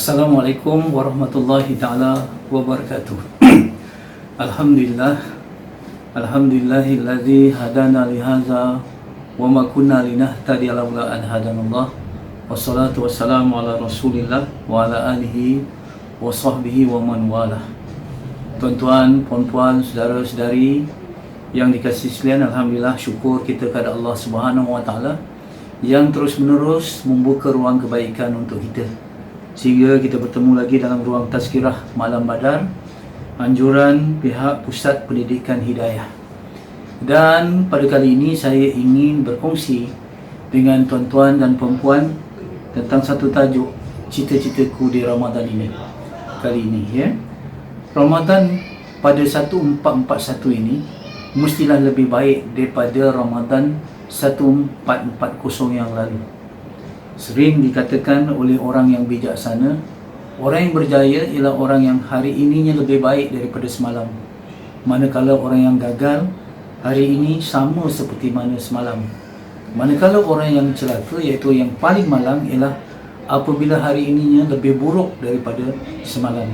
Assalamualaikum warahmatullahi ta'ala wabarakatuh. Alhamdulillah. Alhamdulillahilladzi hadana lihaza wa ma kunna linahtadiya laula an hadanallah. Wassalatu wassalamu ala Rasulillah wa ala alihi wa sahbihi wa man walah. Tuan-tuan, puan-puan, saudara-saudari yang dikasihi sekalian, alhamdulillah, syukur kita kepada Allah Subhanahu wa taala yang terus-menerus membuka ruang kebaikan untuk kita, sehingga kita bertemu lagi dalam ruang tazkirah malam badar, anjuran pihak Pusat Pendidikan Hidayah. Dan pada kali ini saya ingin berkongsi dengan tuan-tuan dan puan-puan tentang satu tajuk, cita-citaku di Ramadan ini. Kali ini Ramadan pada 1441 ini mestilah lebih baik daripada Ramadan 1440 yang lalu. Sering dikatakan oleh orang yang bijaksana, orang yang berjaya ialah orang yang hari ininya lebih baik daripada semalam, manakala orang yang gagal hari ini sama seperti mana semalam. Manakala orang yang celaka, iaitu yang paling malang, ialah apabila hari ininya lebih buruk daripada semalam.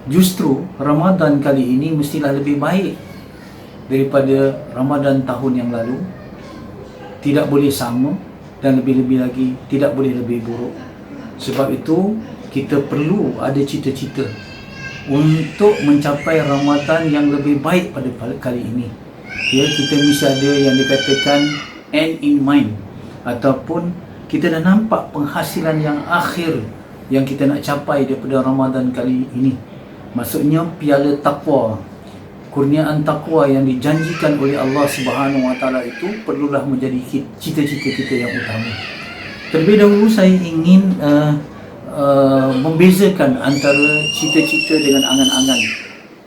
Justru Ramadan kali ini mestilah lebih baik daripada Ramadan tahun yang lalu. Tidak boleh sama, dan lebih-lebih lagi tidak boleh lebih buruk. Sebab itu kita perlu ada cita-cita untuk mencapai Ramadan yang lebih baik pada kali ini. Kita mesti ada yang dikatakan end in mind, ataupun kita dah nampak penghasilan yang akhir yang kita nak capai daripada Ramadan kali ini. Maksudnya piala taqwa, kurniaan takwa yang dijanjikan oleh Allah Subhanahu wa taala itu perlulah menjadi cita-cita kita yang utama. Terlebih dahulu saya ingin membezakan antara cita-cita dengan angan-angan.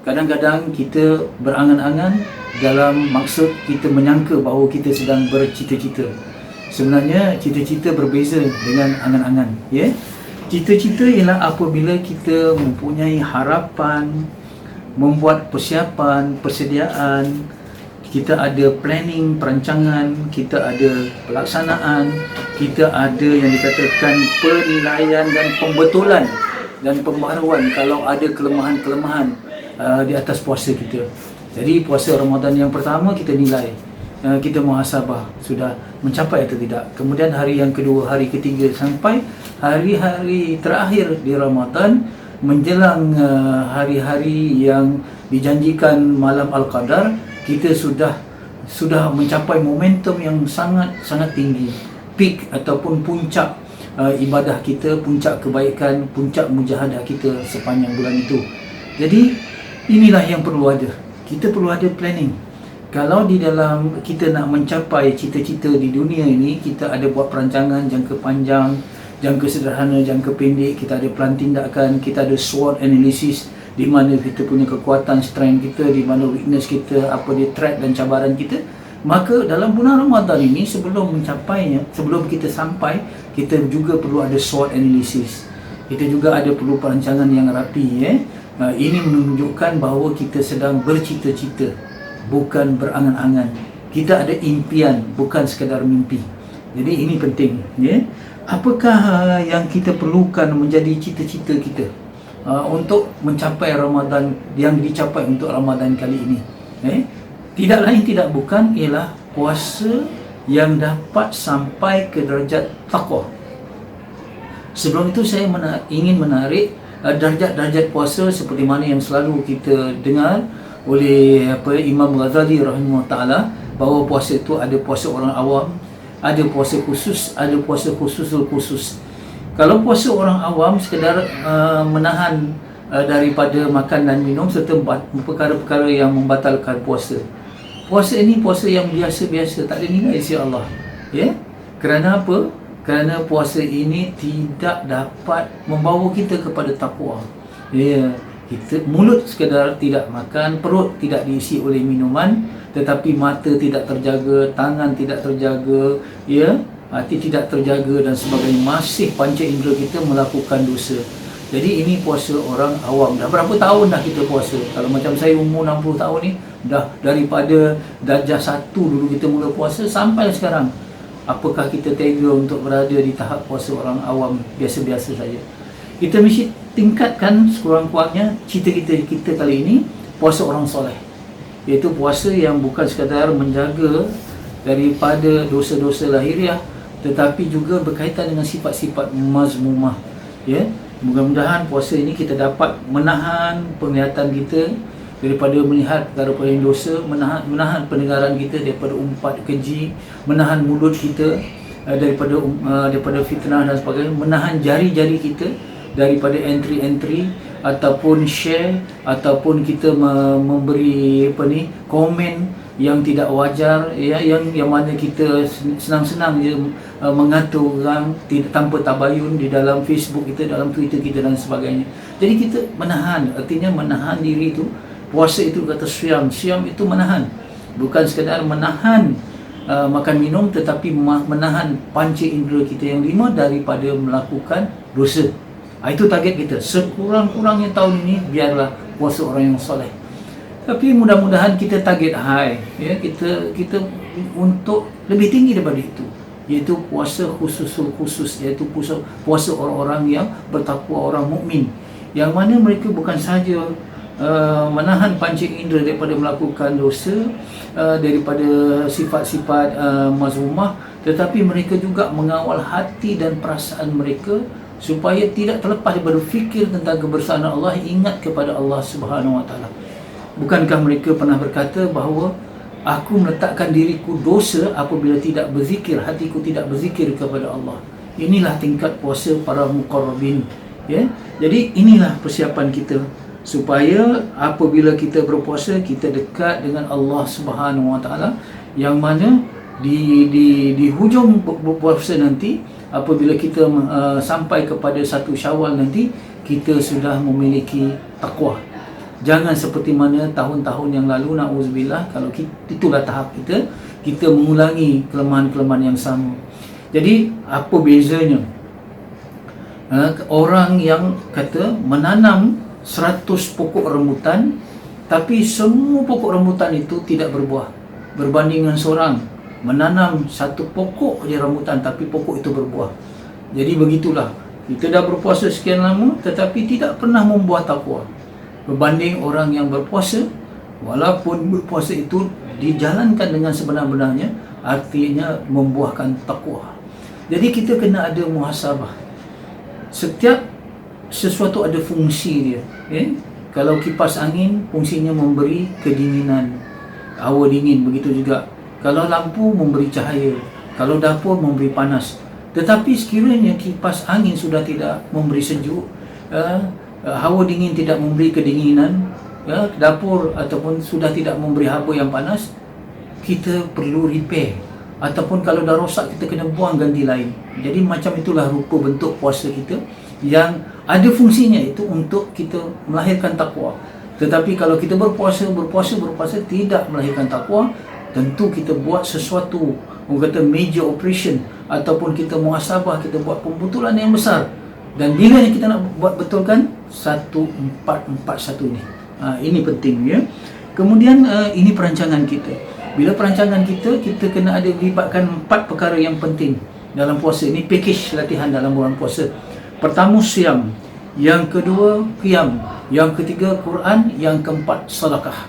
Kadang-kadang kita berangan-angan dalam maksud kita menyangka bahawa kita sedang bercita-cita. Sebenarnya cita-cita berbeza dengan angan-angan, Cita-cita ialah apabila kita mempunyai harapan, membuat persiapan, persediaan, kita ada planning, perancangan, kita ada pelaksanaan, kita ada yang dikatakan penilaian dan pembetulan dan pembaharuan kalau ada kelemahan-kelemahan di atas puasa kita. Jadi puasa Ramadan yang pertama kita nilai, kita muhasabah sudah mencapai atau tidak. Kemudian hari yang kedua, hari ketiga, sampai hari-hari terakhir di Ramadan, menjelang hari-hari yang dijanjikan malam Al-Qadar, kita sudah mencapai momentum yang sangat tinggi, peak ataupun puncak ibadah kita, puncak kebaikan, puncak mujahadah kita sepanjang bulan itu. Jadi inilah yang perlu ada. Kita perlu ada planning. Kalau di dalam kita nak mencapai cita-cita di dunia ini, kita ada buat perancangan jangka panjang, jangka sederhana, jangka pendek, kita ada plan tindakan, kita ada SWOT analysis, di mana kita punya kekuatan, strength kita, di mana weakness kita, apa dia threat dan cabaran kita. Maka dalam bulan Ramadan ini, sebelum mencapainya, sebelum kita sampai, kita juga perlu ada SWOT analysis. Kita juga ada perlu perancangan yang rapi. Ini menunjukkan bahawa kita sedang bercita-cita, bukan berangan-angan. Kita ada impian, bukan sekadar mimpi. Jadi ini penting, Apakah yang kita perlukan menjadi cita-cita kita untuk mencapai Ramadan yang dicapai untuk Ramadan kali ini? Tidak lain tidak bukan ialah puasa yang dapat sampai ke derajat taqwa. Sebelum itu saya ingin menarik darjat-darjat puasa seperti mana yang selalu kita dengar oleh Imam Ghazali rahimahullah taala, bahawa puasa itu ada puasa orang awam, ada puasa khusus, ada puasa khususul khusus. Kalau puasa orang awam sekadar menahan daripada makan dan minum serta perkara-perkara yang membatalkan puasa. Puasa ini puasa yang biasa-biasa, tak ada nilai isi Allah. Kerana apa? Kerana puasa ini tidak dapat membawa kita kepada takwa. Kita mulut sekadar tidak makan, perut tidak diisi oleh minuman, tetapi mata tidak terjaga, tangan tidak terjaga, hati tidak terjaga dan sebagainya. Masih panca indera kita melakukan dosa. Jadi ini puasa orang awam. Dah berapa tahun dah kita puasa? Kalau macam saya umur 60 tahun ni, dah daripada darjah 1 dulu kita mula puasa sampai sekarang. Apakah kita tega untuk berada di tahap puasa orang awam biasa-biasa saja? Kita mesti tingkatkan sekurang-kurangnya cita kita kali ini puasa orang soleh, iaitu puasa yang bukan sekadar menjaga daripada dosa-dosa lahiriah, tetapi juga berkaitan dengan sifat-sifat mazmumah. Ya, mudah-mudahan puasa ini kita dapat menahan penglihatan kita daripada melihat perkara-perkara yang dosa, menahan pendengaran kita daripada umpat keji, menahan mulut kita daripada fitnah dan sebagainya, menahan jari-jari kita daripada entry-entry ataupun share ataupun kita memberi komen yang tidak wajar, ya, yang mana kita senang-senang je mengatur orang tanpa tabayun di dalam Facebook kita, dalam Twitter kita dan sebagainya. Jadi kita menahan, artinya menahan diri itu. Puasa itu kata siam itu menahan, bukan sekadar menahan makan minum, tetapi menahan panca indera kita yang 5 daripada melakukan dosa. Itu target kita. Sekurang-kurangnya tahun ini biarlah puasa orang yang soleh. Tapi mudah-mudahan kita target high, ya, kita untuk lebih tinggi daripada itu, iaitu puasa khusus, iaitu puasa orang-orang yang bertakwa, orang mukmin, yang mana mereka bukan sahaja menahan panca indera daripada melakukan dosa, daripada sifat-sifat mazmumah, tetapi mereka juga mengawal hati dan perasaan mereka supaya tidak terlepas daripada fikir tentang kebesaran Allah, ingat kepada Allah Subhanahu Wa Taala. Bukankah mereka pernah berkata bahawa aku meletakkan diriku dosa apabila tidak berzikir, hatiku tidak berzikir kepada Allah. Inilah tingkat puasa para muqarrabin, ya. Jadi inilah persiapan kita supaya apabila kita berpuasa, kita dekat dengan Allah Subhanahu Wa Taala, yang mana di hujung berpuasa nanti, apabila kita sampai kepada 1 Syawal nanti, kita sudah memiliki takwa. Jangan seperti mana tahun-tahun yang lalu, na'udzubillah, kalau itulah tahap kita mengulangi kelemahan-kelemahan yang sama. Jadi apa bezanya orang yang kata menanam 100 pokok rambutan, tapi semua pokok rambutan itu tidak berbuah, berbanding dengan seorang menanam 1 pokok je rambutan tapi pokok itu berbuah. Jadi begitulah, kita dah berpuasa sekian lama tetapi tidak pernah membuah takwa, berbanding orang yang berpuasa, walaupun berpuasa itu dijalankan dengan sebenar-benarnya, artinya membuahkan takwa. Jadi kita kena ada muhasabah. Setiap sesuatu ada fungsi dia, ya? Kalau kipas angin fungsinya memberi kedinginan, hawa dingin, begitu juga kalau lampu memberi cahaya, kalau dapur memberi panas. Tetapi sekiranya kipas angin sudah tidak memberi sejuk, hawa dingin tidak memberi kedinginan, dapur ataupun sudah tidak memberi haba yang panas, kita perlu repair, ataupun kalau dah rosak kita kena buang ganti lain. Jadi macam itulah rupa bentuk puasa kita yang ada fungsinya, itu untuk kita melahirkan takwa. Tetapi kalau kita berpuasa tidak melahirkan takwa, tentu kita buat sesuatu, orang kata major operation, ataupun kita muhasabah, kita buat pembetulan yang besar. Dan bila kita nak buat betulkan 1441 ni, ini penting, ya. Kemudian ini perancangan kita. Bila perancangan kita kena ada libatkan 4 perkara yang penting dalam puasa. Ini package latihan dalam bulan puasa. Pertama siam, yang kedua qiyam, yang ketiga Quran, yang keempat sedekah.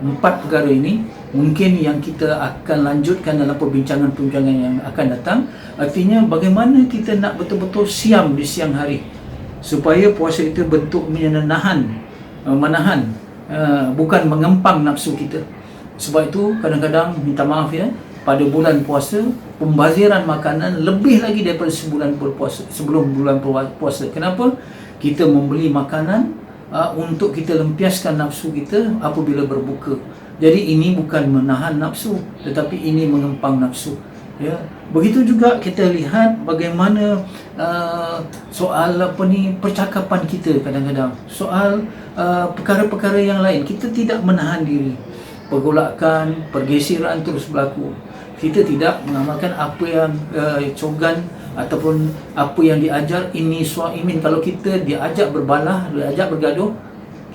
4 perkara ini mungkin yang kita akan lanjutkan dalam perbincangan-perbincangan yang akan datang. Artinya bagaimana kita nak betul-betul siam di siang hari, supaya puasa itu bentuk menahan, bukan mengempang nafsu kita. Sebab itu kadang-kadang, minta maaf ya, pada bulan puasa pembaziran makanan lebih lagi daripada sebulan berpuasa, sebelum bulan puasa. Kenapa? Kita membeli makanan untuk kita lempiaskan nafsu kita apabila berbuka. Jadi ini bukan menahan nafsu, tetapi ini mengempang nafsu, ya. Begitu juga kita lihat bagaimana soal percakapan kita, kadang-kadang soal perkara-perkara yang lain kita tidak menahan diri. Pergolakan, pergeseran terus berlaku. Kita tidak mengamalkan apa yang cogan ataupun apa yang diajar ini suaimin. Kalau kita diajak berbalah, diajak bergaduh,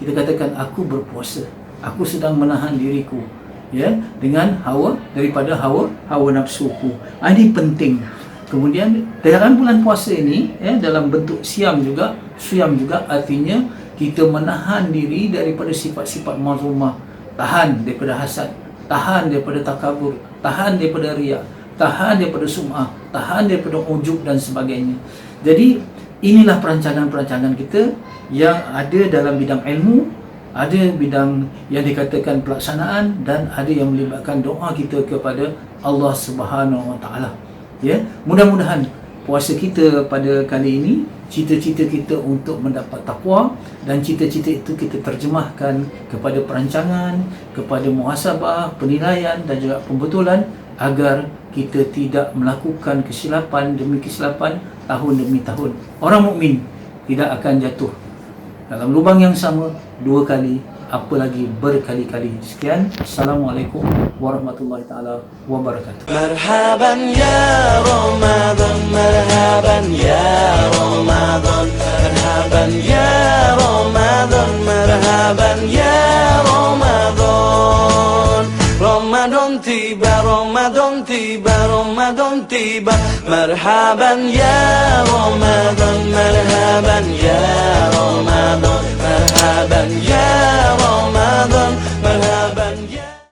kita katakan aku berpuasa, aku sedang menahan diriku, ya, dengan daripada hawa nafsuku. Ini penting. Kemudian dalam bulan puasa ini dalam bentuk siam juga artinya kita menahan diri daripada sifat-sifat mazmumah, tahan daripada hasad, tahan daripada takabur, tahan daripada riya, tahan daripada sum'ah, tahan daripada ujub dan sebagainya. Jadi inilah perancangan-perancangan kita yang ada dalam bidang ilmu, ada bidang yang dikatakan pelaksanaan, dan ada yang melibatkan doa kita kepada Allah Subhanahu Wa Taala. Ya, mudah-mudahan puasa kita pada kali ini, cita-cita kita untuk mendapat takwa, dan cita-cita itu kita terjemahkan kepada perancangan, kepada muhasabah, penilaian dan juga pembetulan, agar kita tidak melakukan kesilapan demi kesilapan tahun demi tahun. Orang mukmin tidak akan jatuh dalam lubang yang sama dua kali, apalagi berkali-kali. Sekian, Assalamualaikum warahmatullahi taala wabarakatuh. Marhaban ya Ramadan, marhaban ya Ramadan, marhaban ya Ramadan, marhaban ya Ramadan. Ramadan tiba, Ramadan tiba, Ramadan tiba, marhaban ya